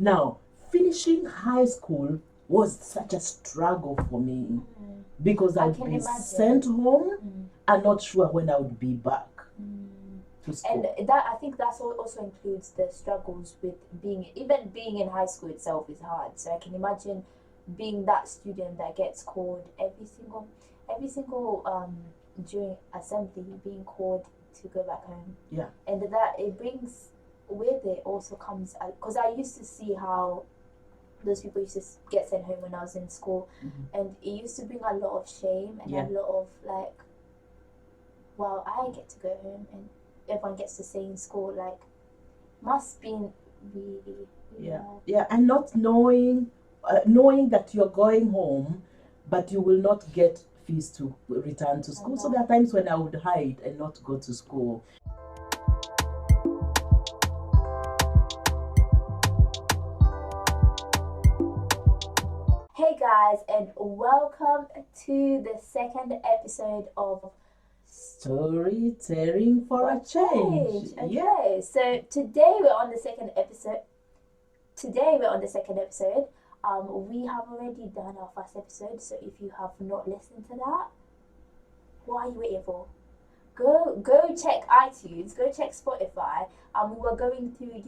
Now, finishing high school was such a struggle for me because I I'd can be imagine. sent home and not sure when I would be back to school. And that, I think that's also includes the struggles with being in high school itself is hard. So I can imagine being that student that gets called every single during assembly, being called to go back home. Yeah. And that it brings with it also comes, because I used to see how those people used to get sent home when I was in school, and it used to bring a lot of shame and a lot of like, well, I get to go home and everyone gets to stay in school. Like, must be really hard. And not knowing that you're going home, but you will not get fees to return to school. So there are times when I would hide and not go to school. Hey guys, and welcome to the second episode of Storytelling for a Change. Okay, so today we're on the second episode. We have already done our first episode, so if you have not listened to that, what are you waiting for? Go check iTunes, go check Spotify. We were going through,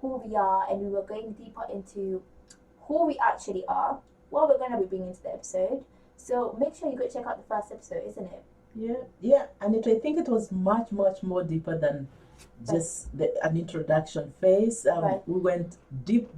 who we are, and we were going deeper into who we actually are, what we're going to be bringing to the episode. So make sure you go check out the first episode, isn't it? Yeah, and I think it was much more deeper than just an introduction phase. We went deep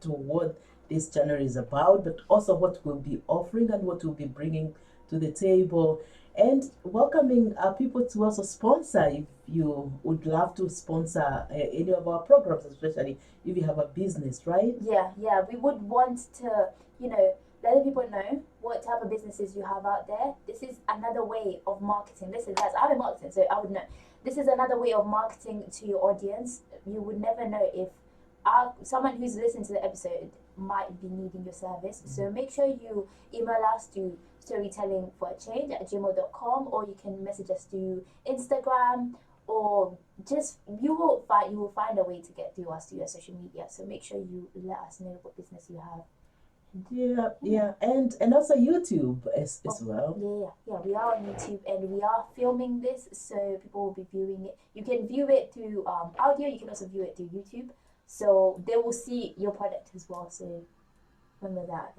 to what this channel is about, but also what we'll be offering and what we'll be bringing to the table, and welcoming people to also sponsor if you would love to sponsor any of our programs, especially if you have a business, right? Yeah, we would want to, let people know what type of businesses you have out there. This is another way of marketing. Listen, guys, I'm in marketing, so I would know. This is another way of marketing to your audience. You would never know if someone who's listening to the episode might be needing your service. So make sure you email us to storytellingforachange@gmail.com, or you can message us through Instagram, or just you will find a way to get through us through your social media. So make sure you let us know what business you have. Yeah, and also YouTube as well. Yeah, we are on YouTube and we are filming this, so people will be viewing it. You can view it through audio. You can also view it through YouTube, so they will see your product as well. So remember that.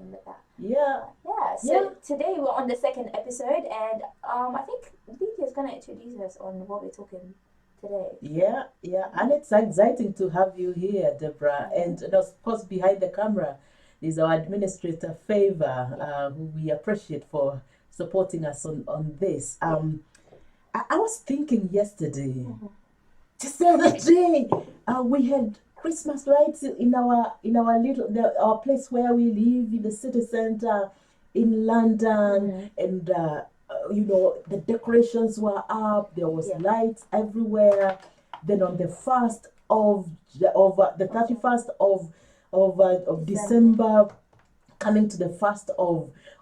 Yeah. So today we're on the second episode, and I think Lydia is gonna introduce us on what we're talking today. Yeah, and it's exciting to have you here, Deborah, and of course behind the camera is our administrator, Favor, who we appreciate for supporting us on this. I was thinking yesterday, just the other day, we had Christmas lights in our our place where we live in the city center in London, and the decorations were up. There was lights everywhere. Then on the 1st of the 31st of December, coming to the 1st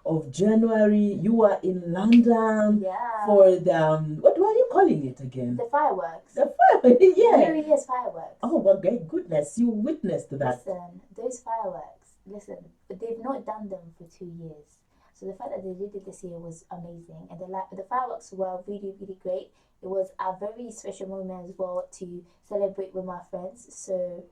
of January, you were in London for the what were you calling it again? The fireworks. The fireworks, yeah. New Year's fireworks. Oh, well, great goodness, you witnessed that. Listen, those fireworks. They've not done them for 2 years. So the fact that they did it this year was amazing, and the fireworks were really great. It was a very special moment as well to celebrate with my friends. So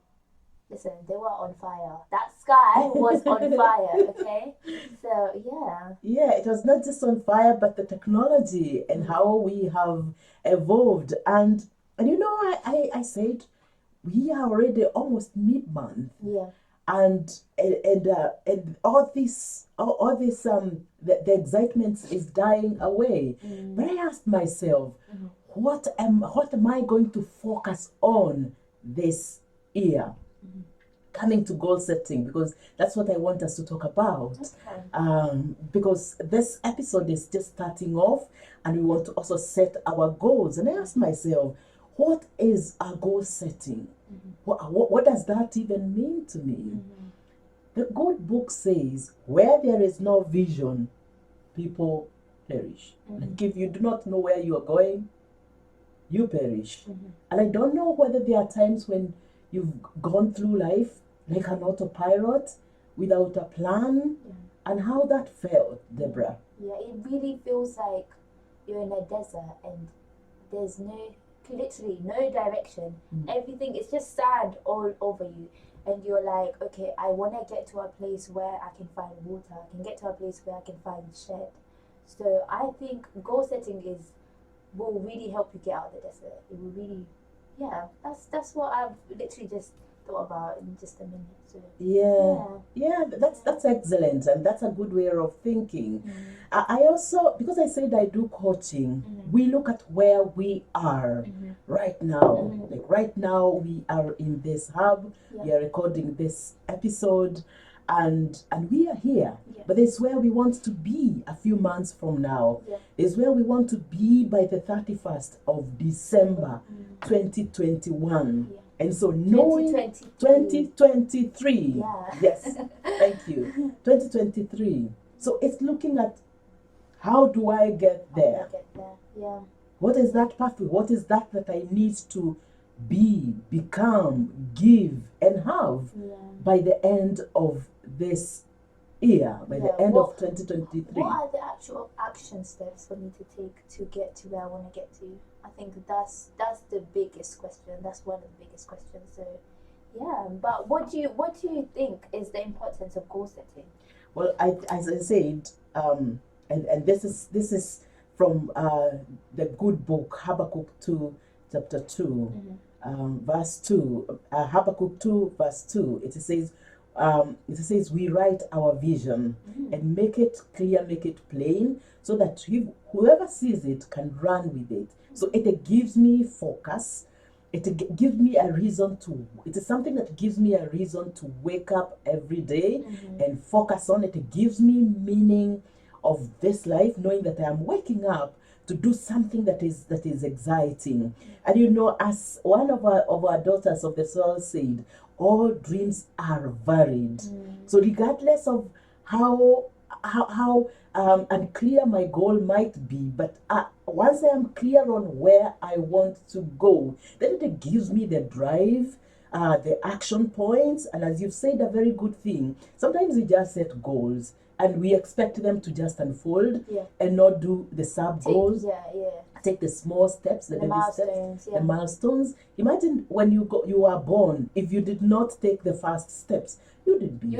listen, they were on fire. That sky was on fire, okay? So, yeah. Yeah, it was not just on fire, but the technology and how we have evolved. And I said, we are already almost mid-month. Yeah. And all this the excitement is dying away. But I asked myself, what am I going to focus on this year? Coming to goal setting, because that's what I want us to talk about. Okay. Because this episode is just starting off, and we want to also set our goals. And I asked myself, what is a goal setting? What does that even mean to me? The good book says, where there is no vision, people perish. Like if you do not know where you are going, you perish. And I don't know whether there are times when you've gone through life like an autopilot without a plan, and how that felt, Deborah. Yeah, it really feels like you're in a desert and there's literally no direction. Everything is just sand all over you. And you're like, okay, I want to get to a place where I can find water. I can get to a place where I can find shed. So I think goal setting will really help you get out of the desert. It will really, yeah, that's what I've literally just thought about in just a minute. So Yeah, that's excellent, and that's a good way of thinking. I also, because I said I do coaching, we look at where we are right now. Like right now, we are in this hub. We are recording this episode, and we are here. But it's where we want to be a few months from now. It's where we want to be by the 31st of December, 2021. And so knowing 2023, yes, thank you, 2023. So it's looking at how do I get there? What is that pathway? What is that I need to be, become, give, and have by the end of this year, by the end of 2023? What are the actual action steps for me to take to get to where I want to get to? I think that's the biggest question. That's one of the biggest questions. So, yeah. But what do you think is the importance of goal setting? Well, as I said, and this is from the good book Habakkuk 2, chapter 2, verse 2. Habakkuk 2, verse 2. It says, we write our vision and make it clear, make it plain, so that whoever sees it can run with it. So it gives me focus. It gives me a reason to. It is something that gives me a reason to wake up every day and focus on it. It gives me meaning of this life, knowing that I am waking up to do something that is exciting. And as one of our daughters of the soul said, all dreams are varied. So regardless of how unclear my goal might be, but once I am clear on where I want to go, then it gives me the drive, the action points. And as you've said, a very good thing, sometimes we just set goals and we expect them to just unfold and not do the sub goals. Take the small steps, the milestones, steps, the milestones. Imagine when you are born, if you did not take the first steps, you didn't be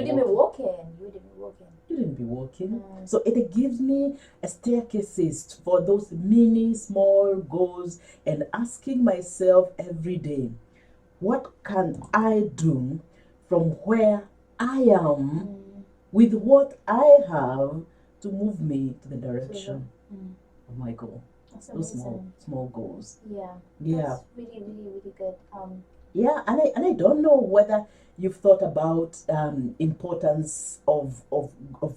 walking. So it gives me a staircases for those mini small goals, and asking myself every day, what can I do from where I am with what I have to move me to the direction of my goal. That's those amazing. small goals. Yeah. That's really, really, really good. Yeah, and I don't know whether you've thought about importance of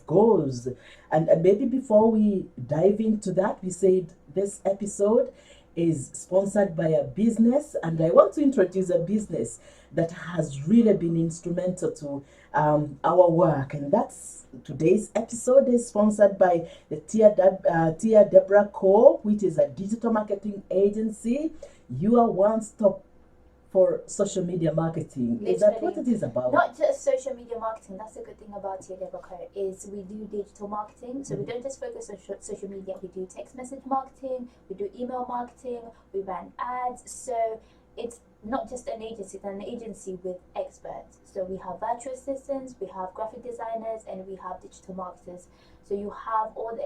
goals, and maybe before we dive into that, we said this episode is sponsored by a business, and I want to introduce a business that has really been instrumental to our work, and that's today's episode is sponsored by the Tia Deborah Co., which is a digital marketing agency. You are one-stop for social media marketing. Literally, is that what it is about? Not just social media marketing. That's the good thing about Tia Deborah Co. is we do digital marketing. So we don't just focus on social media. We do text message marketing. We do email marketing. We run ads. So it's not just an agency. It's an agency with experts. So we have virtual assistants, we have graphic designers, and we have digital marketers. So you have all the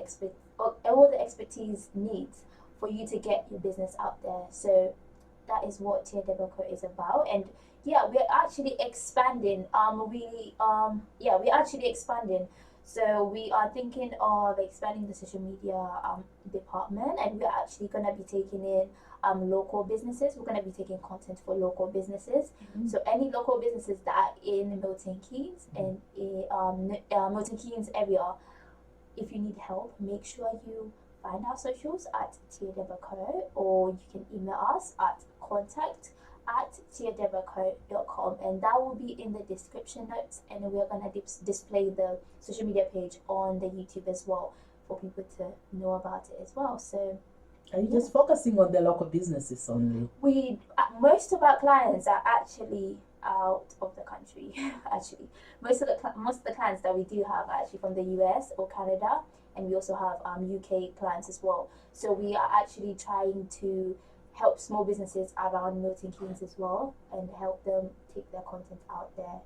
expertise needs for you to get your business out there. So that is what Tia Deborah Co is about. And yeah, we're actually expanding. We're actually expanding. So we are thinking of expanding the social media department, and we're actually gonna be taking in local businesses. We're gonna be taking content for local businesses. So any local businesses that are in Milton Keynes and Milton Keynes area, if you need help, make sure you find our socials at Tia Deborah Co, or you can email us at contact@tiadeborahco.com, and that will be in the description notes, and we're going to display the social media page on the YouTube as well for people to know about it as well. So are you just focusing on the local businesses only? Most of our clients are actually out of the country. Actually, most of the clients that we do have are actually from the US or Canada, and we also have UK clients as well. So we are actually trying to help small businesses around Milton Keynes as well, and help them take their content out there.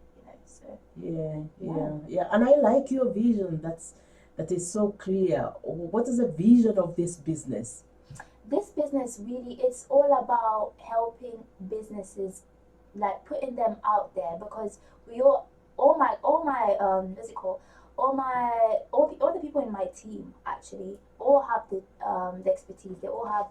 So Yeah. And I like your vision. That is so clear. What is the vision of this business? this business really, it's all about helping businesses, like putting them out there, because we all my what's it called, all the people in my team actually all have the expertise. They all have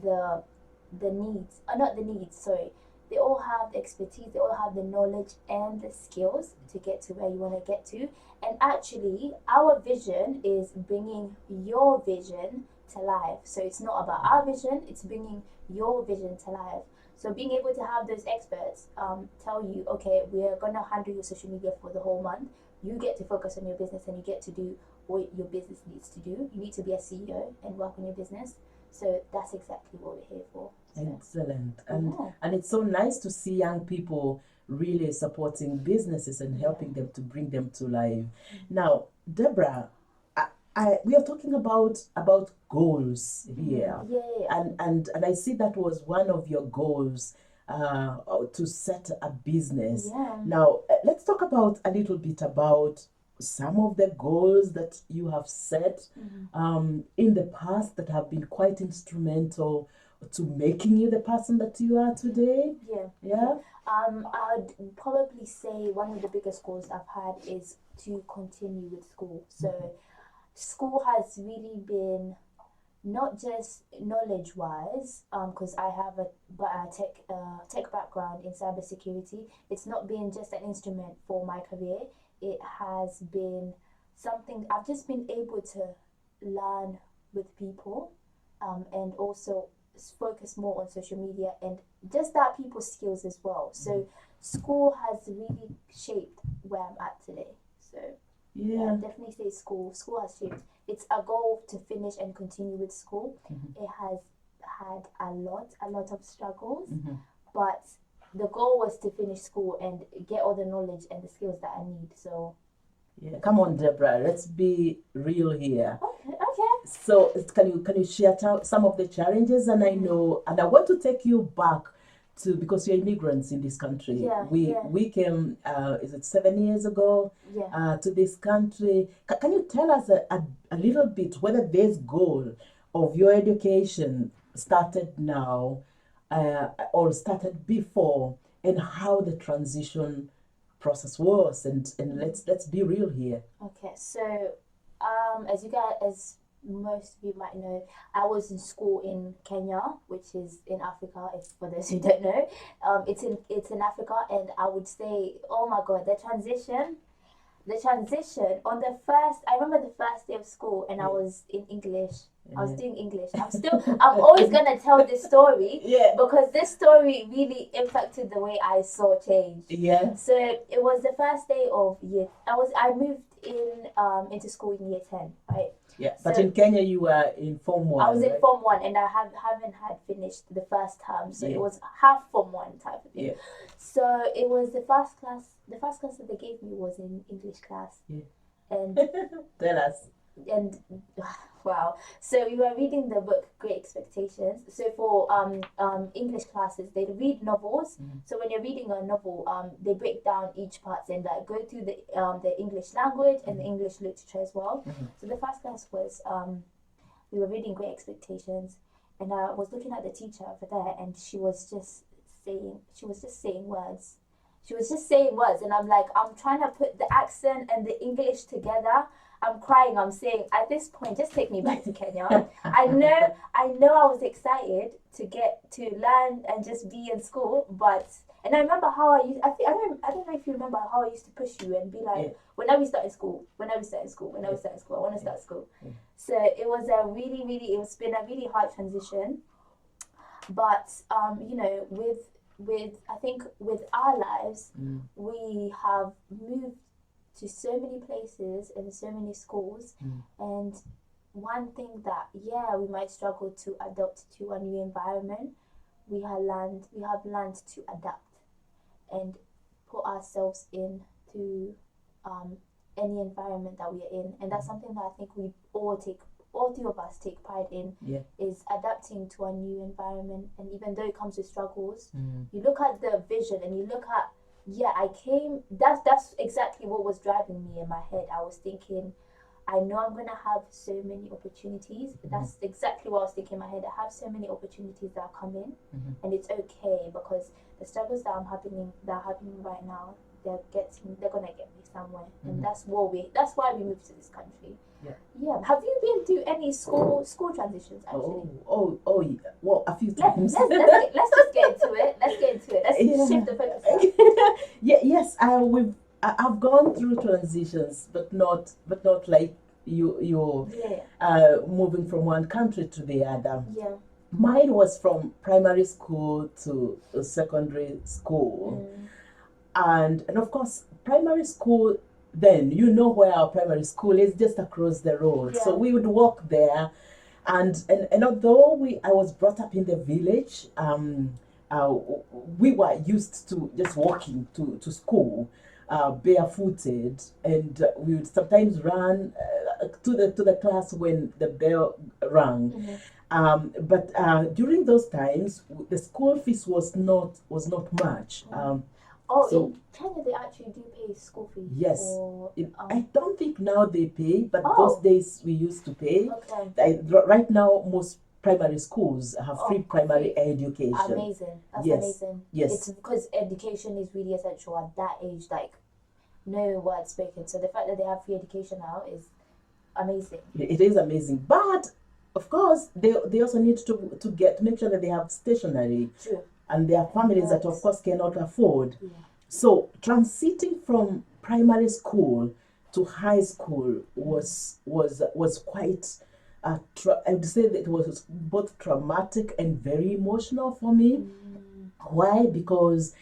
the needs, not the needs, sorry, they all have the expertise, they all have the knowledge and the skills to get to where you want to get to. And actually our vision is bringing your vision to life. So it's not about our vision, it's bringing your vision to life. So being able to have those experts tell you, okay, we're gonna handle your social media for the whole month. You get to focus on your business and you get to do what your business needs to do. You need to be a CEO and work on your business. So that's exactly what we're here for. So, Excellent. yeah. And it's so nice to see young people really supporting businesses and helping them to bring them to life. Now, Deborah, we are talking about goals here, Yeah. and I see that was one of your goals, to set a business. Yeah. Now, let's talk about a little bit about some of the goals that you have set in the past that have been quite instrumental to making you the person that you are today. Yeah. I'd probably say one of the biggest goals I've had is to continue with school. So school has really been not just knowledge wise, because I have a tech background in cybersecurity. It's not been just an instrument for my career. It has been something I've just been able to learn with people, and also focus more on social media and just that people skills as well. So school has really shaped where I'm at today. So Yeah. definitely say school. School has shaped. It's a goal to finish and continue with school. It has had a lot of struggles, but the goal was to finish school and get all the knowledge and the skills that I need. So Yeah. Come on, Deborah. Let's be real here. okay. So can you share some of the challenges? And I know, and I want to take you back to, because you're immigrants in this country. Yeah, we came, is it 7 years ago, Yeah. to this country. Can you tell us a little bit whether this goal of your education started now, or started before, and how the transition process was? And let's be real here. Okay, so as most of you might know, I was in school in Kenya, which is in Africa. If for those who don't know, it's in Africa, and I would say, oh my God, the transition on the first. I remember the first day of school, and I was in English. I was doing English. I'm always gonna tell this story, because this story really impacted the way I saw change. Yeah. So it was the first day of year. I moved into school in year 10, right? Yeah, but in Kenya you were in Form 1. I was in right? Form 1, and I haven't had finished the first term, so it was half Form 1 type of thing. Yeah. So it was the first class that they gave me was in English class. Yeah. And Tell us. and wow, so we were reading the book Great Expectations. So for English classes, they read novels. So when you're reading a novel, they break down each part and like go through the English language and the English literature as well. So the first class was we were reading Great Expectations, and I was looking at the teacher over there, and she was just saying words. She was just saying words, and I'm like, I'm trying to put the accent and the English together. I'm crying. I'm saying, at this point, just take me back to Kenya. I know I was excited to get to learn and just be in school, and I remember how I used. I don't know if you remember how I used to push you and be like, whenever we start in school, I want to start school. So it's been a really hard transition, but with I think with our lives, we have moved to so many places and so many schools, and one thing that we might struggle to adapt to a new environment, we have learned to adapt, and put ourselves into any environment that we are in, and that's something that I think we all three of us take pride in, is adapting to a new environment. And even though it comes with struggles, you look at the vision and you look at, that's exactly what was driving me in my head. I was thinking, I know I'm gonna have so many opportunities. That's exactly what I was thinking in my head. I have so many opportunities that are coming, and it's okay, because the struggles that are happening right now, they're gonna get me somewhere, and that's why we moved to this country. Yeah. Have you been through any school transitions actually? Yeah. Well, a few times. Let's just get into it. Let's shift the focus now. Yes. I've gone through transitions, but not like you're moving from one country to the other. Yeah. Mine was from primary school to secondary school, and of course primary school. Then you know where our primary school is, just across the road. So we would walk there, and although I was brought up in the village, we were used to just walking to school, barefooted, and we would sometimes run to the class when the bell rang. But during those times, the school fees was not much. In Kenya they actually do pay school fees. Yes. I don't think now they pay, but those days we used to pay. Okay. Right now, most primary schools have free primary education. Amazing. That's amazing. Yes. It's because education is really essential at that age, like no word spoken. So the fact that they have free education now is amazing. It is amazing. But of course, they also need to make sure that they have stationery. True. And there are families that of course cannot afford. Yeah. So transiting from primary school to high school was quite I would say that it was both traumatic and very emotional for me. Why? Because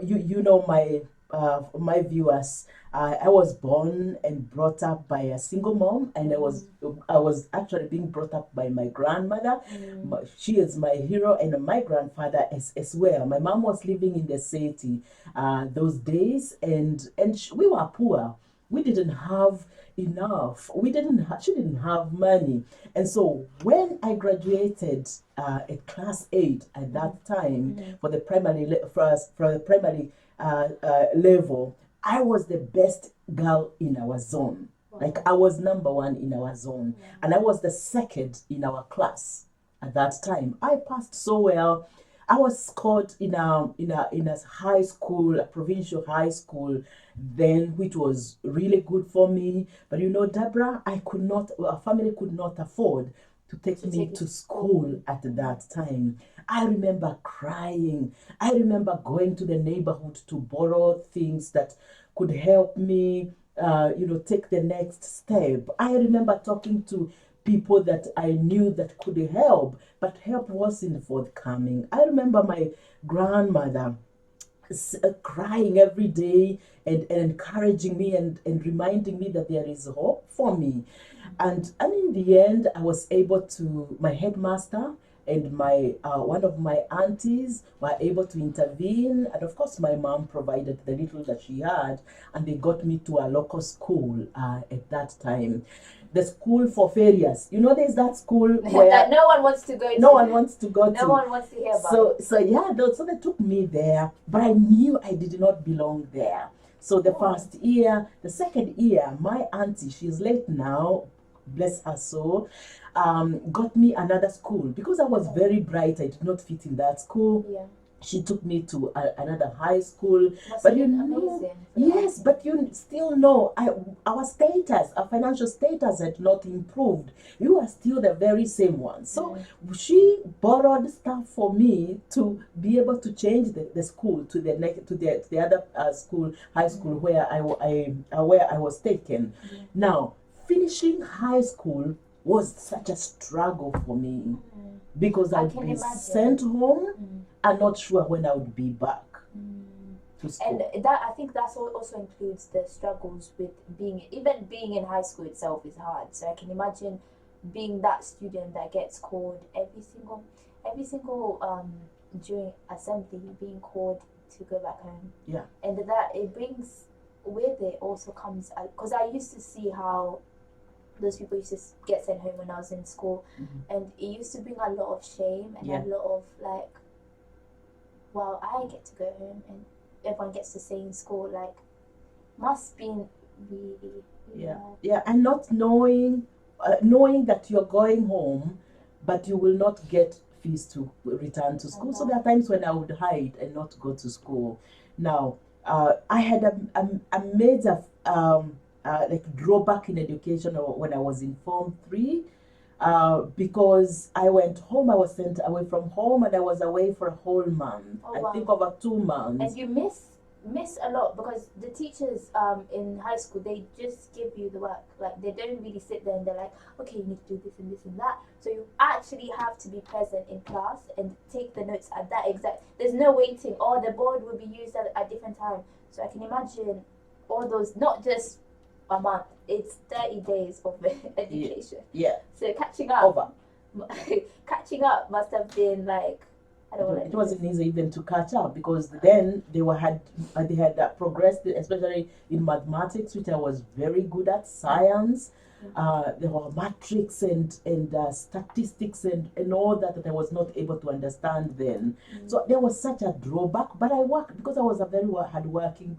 you know my viewers, I was born and brought up by a single mom, and I was actually being brought up by my grandmother. She is my hero, and my grandfather as well. My mom was living in the city those days, and we were poor. We didn't have enough. She didn't have money, and so when I graduated at class 8 at that time for the primary level, I was the best girl in our zone. Like I was number 1 in our zone, and I was the second in our class at that time. I passed so well. I was scored in a high school, a provincial high school, then, which was really good for me. But you know, Deborah, our family could not afford to take me to school at that time. I remember crying. I remember going to the neighborhood to borrow things that could help me, take the next step. I remember talking to people that I knew that could help, but help wasn't forthcoming. I remember my grandmother crying every day and encouraging me and reminding me that there is hope for me. And in the end, I was able to, my headmaster and my one of my aunties were able to intervene, and of course my mom provided the little that she had, and they got me to a local school at that time. The school for failures. You know, there's that school where that no one wants to go to. No one wants to go to. No one wants to hear about it. So they took me there, but I knew I did not belong there. So the first year, the second year, my auntie, she's late now, bless her soul, got me another school because I was very bright. I did not fit in that school. Yeah. She took me to another high school. Must But have you been know, amazing. yes, but you still know our status, our financial status had not improved. You are still the very same one. So she borrowed stuff for me to be able to change the school to the other school, high school where I was taken. Now, finishing high school was such a struggle for me because I'd be sent home. I'm not sure when I would be back to school. And that, I think that also includes the struggles with being in high school itself is hard. So I can imagine being that student that gets called every single during assembly, being called to go back home. Yeah. And that it brings with it also comes, because I used to see how those people used to get sent home when I was in school, and it used to bring a lot of shame and a lot of like, well, I get to go home and everyone gets to stay in school, like, must be really and not knowing that you're going home, but you will not get fees to return to school. So there are times when I would hide and not go to school. Now, I had a major like drawback in education when I was in Form 3, because I went home. I was sent away from home, and I was away for a whole month. I think over 2 months. And you miss a lot, because the teachers in high school, they just give you the work. Like, they don't really sit there and they're like, okay, you need to do this and this and that. So you actually have to be present in class and take the notes at that exact. There's no waiting, or the board will be used at different time. So I can imagine all those, not just a month, it's 30 days of education. Yeah. So catching up must have been like, it wasn't easy even to catch up, because then they had progressed, especially in mathematics, which I was very good at, science. There were matrix and statistics and all that I was not able to understand then. So there was such a drawback, but I worked, because I was a very hard-working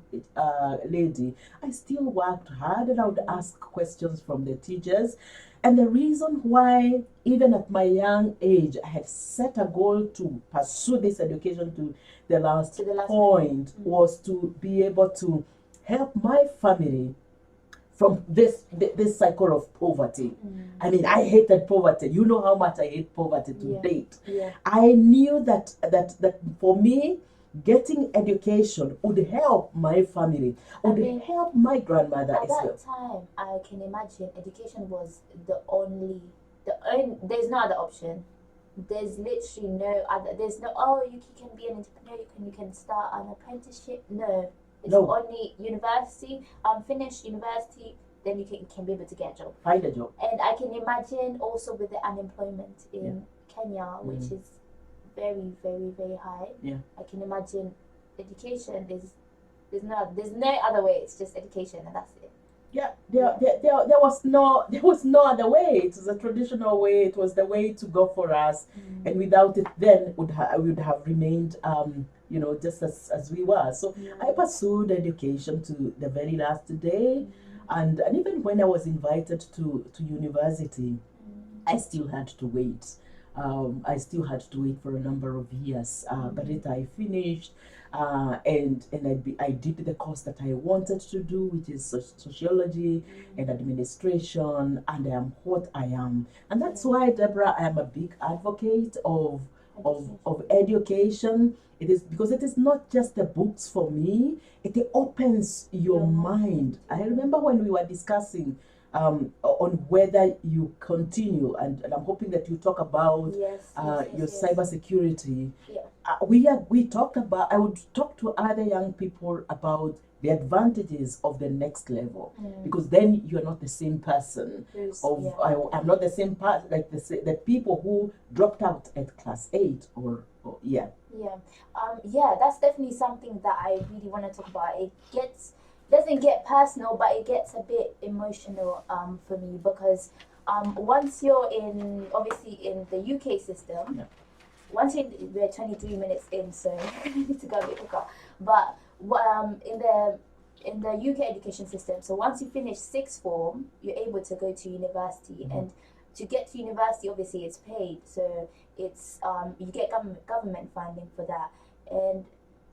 lady. I still worked hard, and I would ask questions from the teachers. And the reason why, even at my young age, I had set a goal to pursue this education to the last point was to be able to help my family from this cycle of poverty. I mean, I hated poverty. You know how much I hate poverty to date. I knew that for me, getting education would help my family, would help my grandmother as well. At that time, I can imagine education was the only, there's no other option. There's literally no other, there's no, oh, you can be an entrepreneur, you can start an apprenticeship. No. It's only university, finish university, then you can be able to get a job. Find a job. And I can imagine also with the unemployment in Kenya, which is very, very, very high. Yeah. I can imagine education there's no other way. It's just education, and that's it. Yeah, there was no other way. It was a traditional way. It was the way to go for us, and without it, then we would have remained, just as we were. So I pursued education to the very last day, and even when I was invited to university, I still had to wait. I still had to wait for a number of years, but I finished, and I did the course that I wanted to do, which is sociology and administration, and I am what I am. And that's why, Deborah, I am a big advocate of education. It is because it is not just the books for me, it opens your mind. I remember when we were discussing on whether you continue, and I'm hoping that you talk about your cybersecurity. We talked about, I would talk to other young people about the advantages of the next level, because then you're not the same person. I'm not the same person, like the people who dropped out at class 8 or that's definitely something that I really want to talk about. It doesn't get personal, but it gets a bit emotional for me, because once you're in the UK system, we're 23 minutes in, so I need to go a bit quicker. But in the UK education system, so once you finish sixth form, you're able to go to university, and to get to university, obviously it's paid, so it's you get government funding for that. And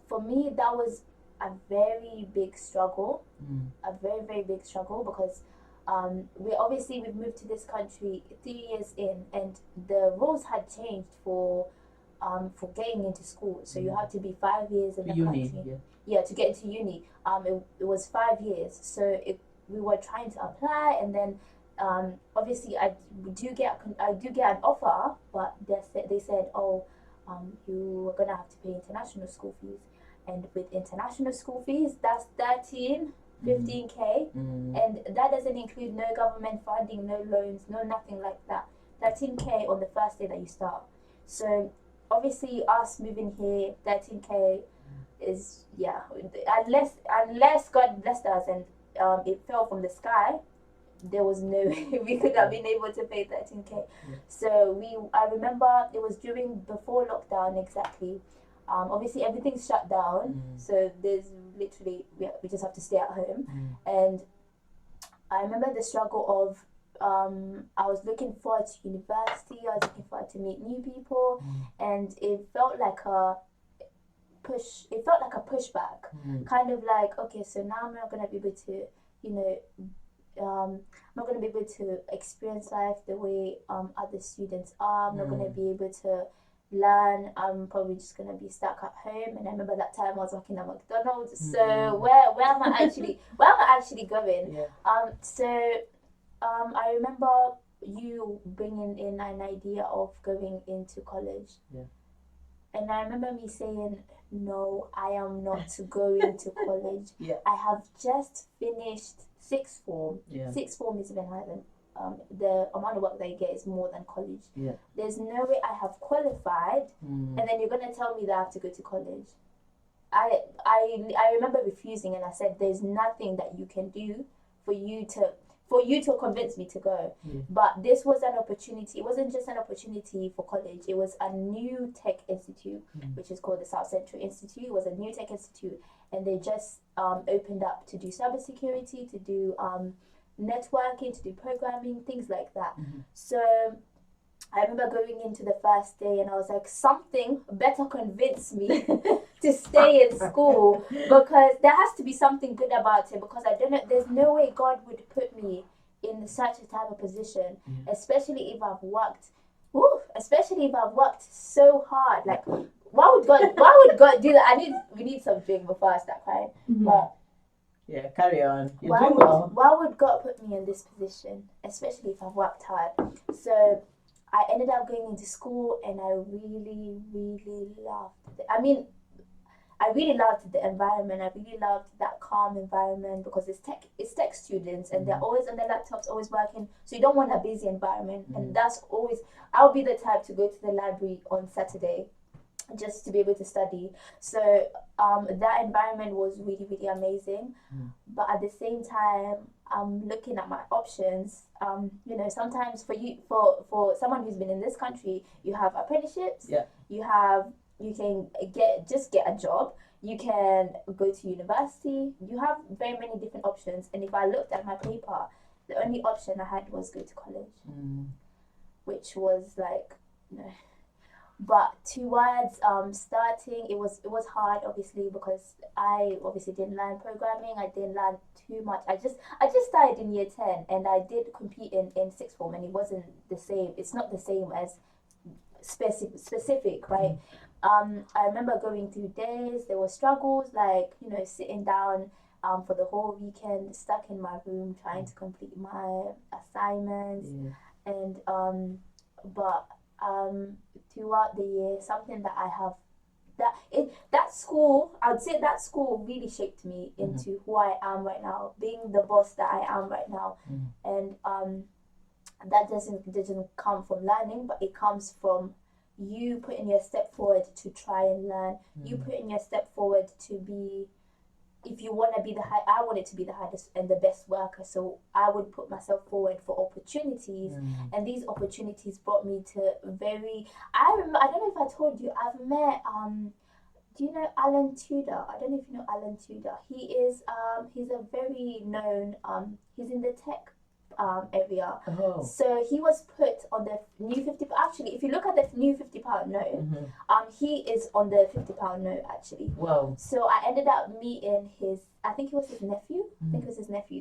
for me, that was a very big struggle, a very, very big struggle, because we've moved to this country 3 years in, and the rules had changed for getting into school. So you have to be 5 years in the country. To get into uni. It was 5 years. So we were trying to apply, and then obviously I do get an offer, but they said, you are gonna have to pay international school fees. And with international school fees, that's 15K, and that doesn't include no government funding, no loans, no nothing like that. 13K on the first day that you start. So obviously us moving here, 13K, is, yeah, unless God blessed us and it fell from the sky, there was no way we could have been able to pay 13K. Yeah. So I remember it was before lockdown exactly. Obviously everything's shut down, so there's literally we just have to stay at home. And I remember the struggle of I was looking forward to university. I was looking forward to meet new people, and it felt like a pushback. Kind of like, okay, so now I'm not gonna be able to, I'm not going to be able to experience life the way other students are. I'm not going to be able to learn. I'm probably just going to be stuck at home. And I remember that time I was working at McDonald's. So where am I actually going? Yeah. I remember you bringing in an idea of going into college. Yeah. And I remember me saying, no, I am not going to college. Yeah. I have just finished sixth form. Yeah. Sixth form is even higher than the amount of work that you get is more than college. Yeah. There's no way I have qualified, and then you're gonna tell me that I have to go to college. I remember refusing, and I said, there's nothing that you can do for you to convince me to go. But this was an opportunity. It wasn't just an opportunity for college. It was a new tech institute, which is called the South Central Institute. It was a new tech institute, and they just opened up to do cybersecurity, to do networking, to do programming, things like that. So I remember going into the first day, and I was like, something better convince me to stay in school, because there has to be something good about it, because I don't know, there's no way God would put me in such a type of position, especially if I've worked so hard. Like, why would God do that? We need some drink before I start crying. But yeah, carry on. Why would God put me in this position, especially if I've worked hard? So I ended up going into school, and I really, really loved it. I really loved the environment. I really loved that calm environment, because it's tech students, and they're always on their laptops, always working. So you don't want a busy environment. And that's always, I'll be the type to go to the library on Saturday just to be able to study. So that environment was really, really amazing. But at the same time, I'm looking at my options. Sometimes for someone who's been in this country, you have apprenticeships. Yeah. You can get a job. You can go to university. You have very many different options. And if I looked at my paper, the only option I had was go to college, which was like, But towards starting, it was hard, obviously, because I obviously didn't learn programming. I didn't learn too much. I just started in year 10, and I did compete in sixth form, and it wasn't the same. It's not the same as specific, right? I remember going through days. There were struggles, like sitting down for the whole weekend, stuck in my room trying to complete my assignments, and but throughout the year, something that I have that school, I would say that school really shaped me into who I am right now, being the boss that I am right now. And that doesn't come from learning, but it comes from you putting your step forward to try and learn. You putting your step forward to be, if you want to be I wanted to be the hardest and the best worker, so I would put myself forward for opportunities, and these opportunities brought me to I don't know if I told you, I've met do you know Alan Tudor? I don't know if you know Alan Tudor. He is he's a very known he's in the tech area. So he was put on the new 50. Actually, if you look at the new £50 note, he is on the £50 note actually. Wow. So I ended up meeting I think it was his nephew.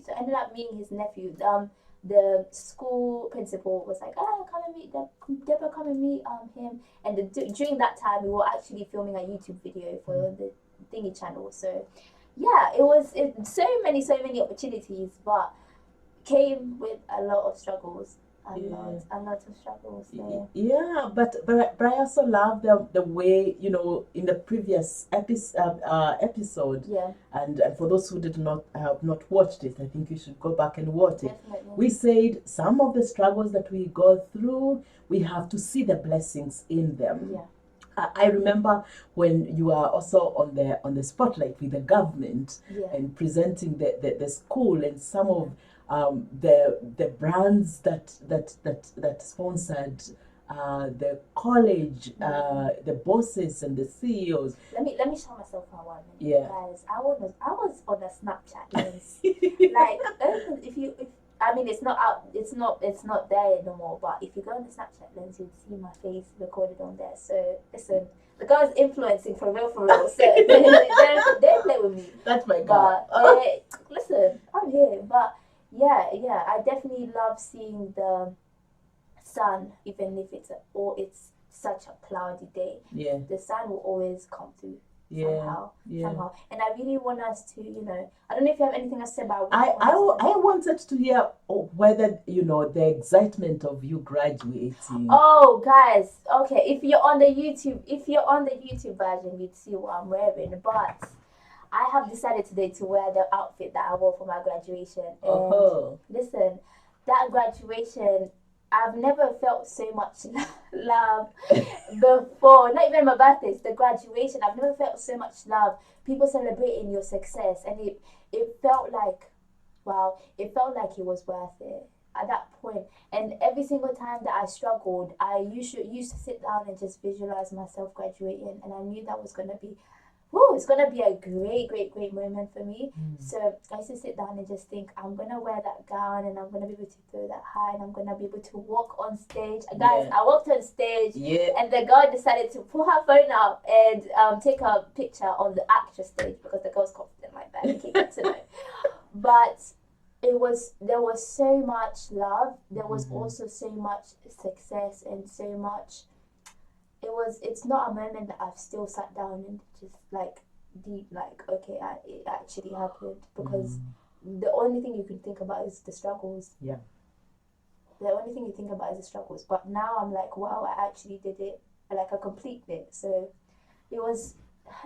So I ended up meeting his nephew. The school principal was like, come and meet Deborah, come and meet him. And during that time, we were actually filming a YouTube video for the thingy channel. So yeah, it was so many opportunities, but came with a lot of struggles. A lot of struggles there. Yeah, but I also love the way, in the previous episode. Yeah. And for those who have not watched it, I think you should go back and watch it. Definitely. We said some of the struggles that we go through, we have to see the blessings in them. Yeah. I remember when you are also on the spotlight with the government Yeah. and presenting the school and some of the brands that sponsored the college, the bosses and the CEOs. Let me show myself for 1 minute. Yeah. Guys, I was on a Snapchat lens. Like if I mean it's not out it's not there no more, but if you go on the Snapchat lens you'd see my face recorded on there. So listen, the guy's influencing for real. So they play with me. That's my guy. But listen, I'm here. But yeah, I definitely love seeing the sun, even if it's such a cloudy day. Yeah. The sun will always come through. Yeah. Somehow. And I really want us to, I don't know if you have anything else to say about I wanted to hear whether, the excitement of you graduating. Oh, guys. Okay, if you're on the YouTube version, you'd see what I'm wearing. But I have decided today to wear the outfit that I wore for my graduation. And listen, that graduation, I've never felt so much love before. Not even my birthdays, the graduation. I've never felt so much love. People celebrating your success, and it felt like, wow, it felt like it was worth it at that point. And every single time that I struggled, I used to sit down and just visualize myself graduating, and I knew that was gonna be. It's gonna be a great moment for me. So I used to sit down and just think, I'm gonna wear that gown and I'm gonna be able to throw that high and I'm gonna be able to walk on stage. Guys, I walked on stage and the girl decided to pull her phone out and take a picture on the actual stage because the girl's confident like that. You can get to know. But there was so much love. There was also so much success and so much. It's not a moment that I've still sat down and just okay, it actually happened, because the only thing you can think about is the struggles. Yeah. The only thing you think about is the struggles. But now I'm like, wow, I actually did it. I completed it. So it was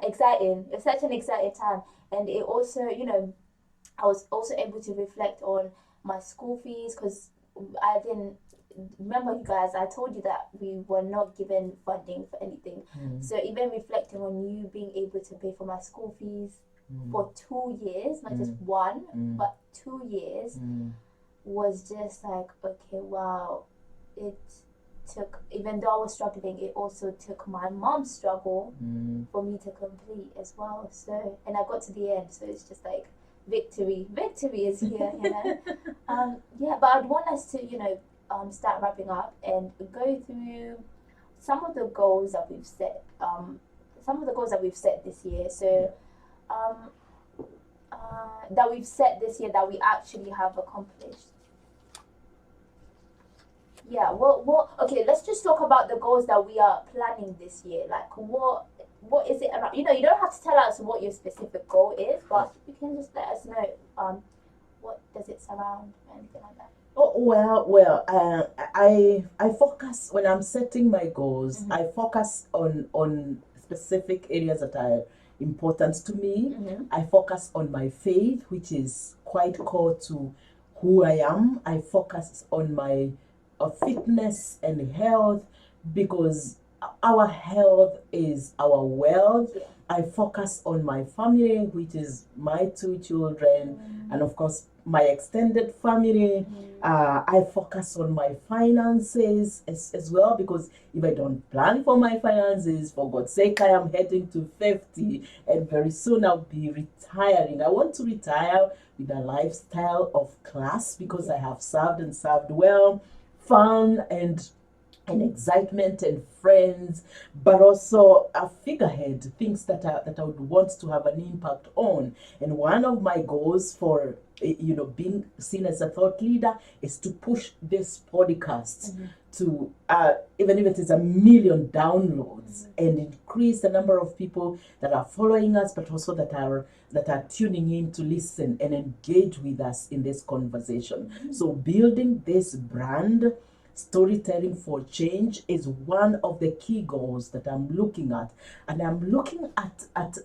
exciting. It's such an exciting time. And it also, I was also able to reflect on my school fees, because I didn't remember, you guys, I told you that we were not given funding for anything. So even reflecting on you being able to pay for my school fees for 2 years, not just one, but 2 years, was just like, okay, wow. It took, even though I was struggling, it also took my mom's struggle for me to complete as well. So, and I got to the end, so it's just like victory is here, but I'd want us to, start wrapping up and go through some of the goals that we've set. This year. So, that we've set this year that we actually have accomplished. Yeah. Okay. Let's just talk about the goals that we are planning this year. Like, what is it around? You don't have to tell us what your specific goal is, but you can just let us know. What does it surround? Anything like that. Oh, well, I focus when I'm setting my goals. I focus on specific areas that are important to me. I focus on my faith, which is quite core to who I am. I focus on my fitness and health, because our health is our wealth. I focus on my family, which is my 2 children, and of course my extended family. I focus on my finances as well, because if I don't plan for my finances, for God's sake, I am heading to 50 and very soon I'll be retiring. I want to retire with a lifestyle of class, because I have served well, fun and excitement and friends, but also a figurehead, things that I would want to have an impact on. And one of my goals for being seen as a thought leader is to push this podcast to even if it is 1 million downloads, and increase the number of people that are following us, but also that are tuning in to listen and engage with us in this conversation. So building this brand, storytelling for change, is one of the key goals that I'm looking at, and I'm looking at the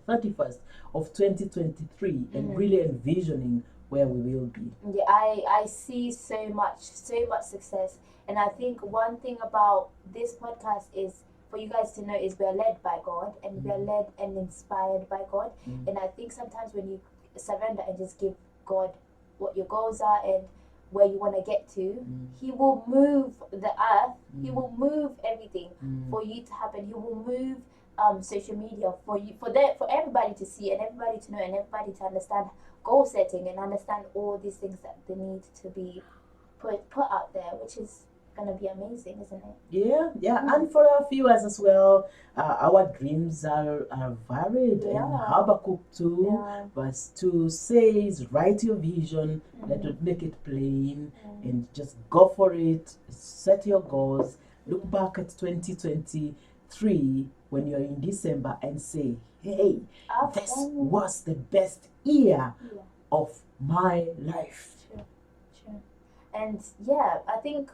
31st of 2023, and really envisioning where we will be. Yeah, I see so much success, and I think one thing about this podcast is for you guys to know is we're led by God, and we're led and inspired by God. And I think sometimes when you surrender and just give God what your goals are and where you want to get to, He will move the earth, He will move everything for you to happen. He will move social media for you, for everybody to see and everybody to know and everybody to understand goal setting and understand all these things that they need to be put out there, which is gonna be amazing, isn't it? Yeah. And for our viewers as well, our dreams are varied. And Habakkuk 2 verse 2 says, write your vision, let it make it plain, and just go for it, set your goals, look back at 2023 when you're in December and say, hey, this was the best year of my life. True. And yeah, I think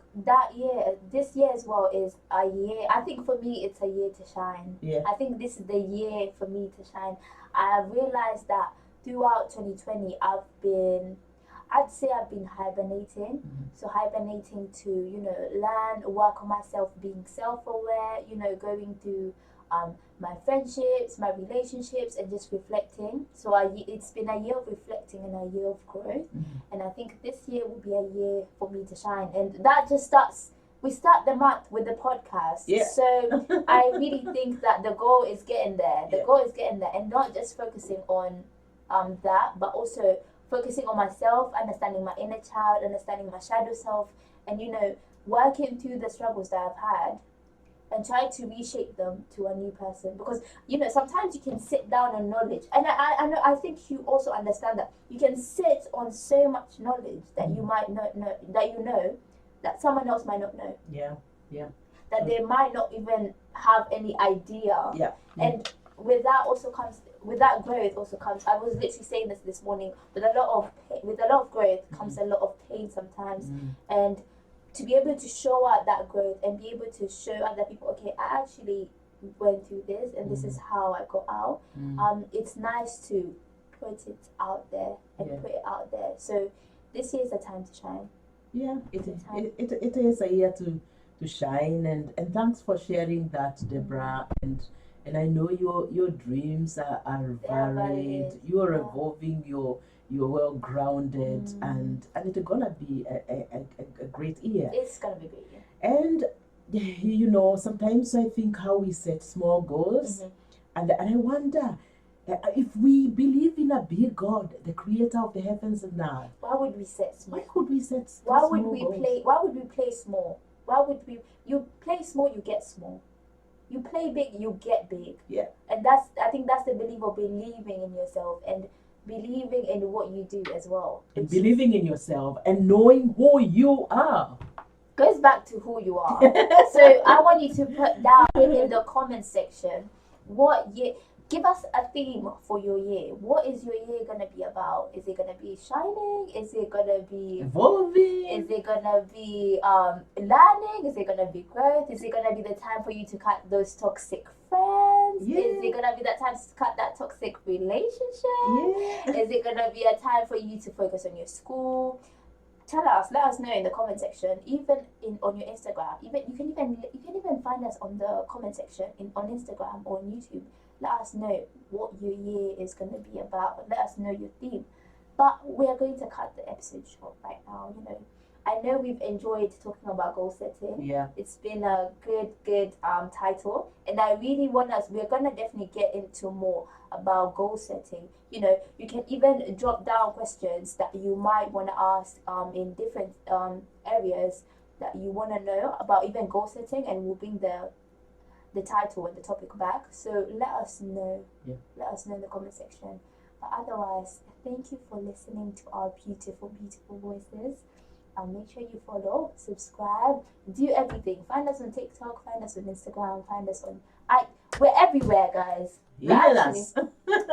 this year as well is a year. I think for me, it's a year to shine. I think this is the year for me to shine. I have realized that throughout 2020, I'd say I've been hibernating. So hibernating to, learn, work on myself, being self-aware, going through my friendships, my relationships, and just reflecting. So it's been a year of reflecting and a year of growth. And I think this year will be a year for me to shine. And that just we start the month with the podcast. So I really think that the goal is getting there. The goal is getting there, and not just focusing on that, but also focusing on myself, understanding my inner child, understanding my shadow self, and working through the struggles that I've had and try to reshape them to a new person. Because sometimes you can sit down on knowledge, and I think you also understand that you can sit on so much knowledge that you might not know, that someone else might not know. That they might not even have any idea. And with that growth also comes, I was literally saying this morning, with a lot of growth comes a lot of pain sometimes. And to be able to show out that growth and be able to show other people, okay, I actually went through this and this is how I got out. It's nice to put it out there and put it out there. So this year is a time to shine. It is a year to shine, and thanks for sharing that, Deborah. And I know your dreams are varied. You are evolving. You're well grounded, and it's gonna be a great year. It's gonna be a great year. And sometimes I think how we set small goals, and I wonder if we believe in a big God, the creator of the heavens and earth. Why would we set small? Why could we set Why small would we goals? Why would we play small? You play small, you get small. You play big, you get big. And I think that's the belief of believing in yourself and believing in what you do as well. And believing in yourself and knowing who you are. Goes back to who you are. So I want you to put down in the comment section give us a theme for your year. What is your year gonna be about? Is it gonna be shining? Is it gonna be evolving? Is it gonna be learning? Is it gonna be growth? Is it gonna be the time for you to cut those toxic friends? Is it gonna be that time to cut that toxic relationship? Is it gonna be a time for you to focus on your school? Tell us, let us know in the comment section, even on your Instagram. You can even find us on the comment section on Instagram or on YouTube. Let us know what your year is going to be about. Let us know your theme. But we are going to cut the episode short right now. I know we've enjoyed talking about goal setting. It's been a good title, and I really want we're going to definitely get into more about goal setting. You can even drop down questions that you might want to ask in different areas that you want to know about even goal setting, and we'll bring the title and the topic back. So let us know. Let us know in the comment section. But otherwise, thank you for listening to our beautiful voices. Make sure you follow, subscribe, do everything. Find us on TikTok, find us on Instagram, find us on we're everywhere, guys. Email us.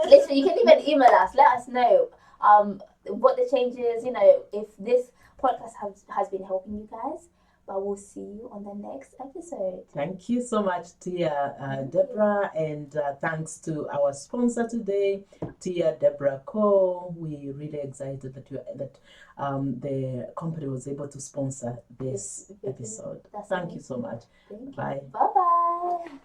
Listen, you can even email us. Let us know what the changes, if this podcast has been helping you guys. But we'll see you on the next episode. Thank you so much, Tia, Deborah, and thanks to our sponsor today, Tia Deborah Co. We're really excited that the company was able to sponsor this episode. Thank you so much. Thank you. Bye. Bye-bye.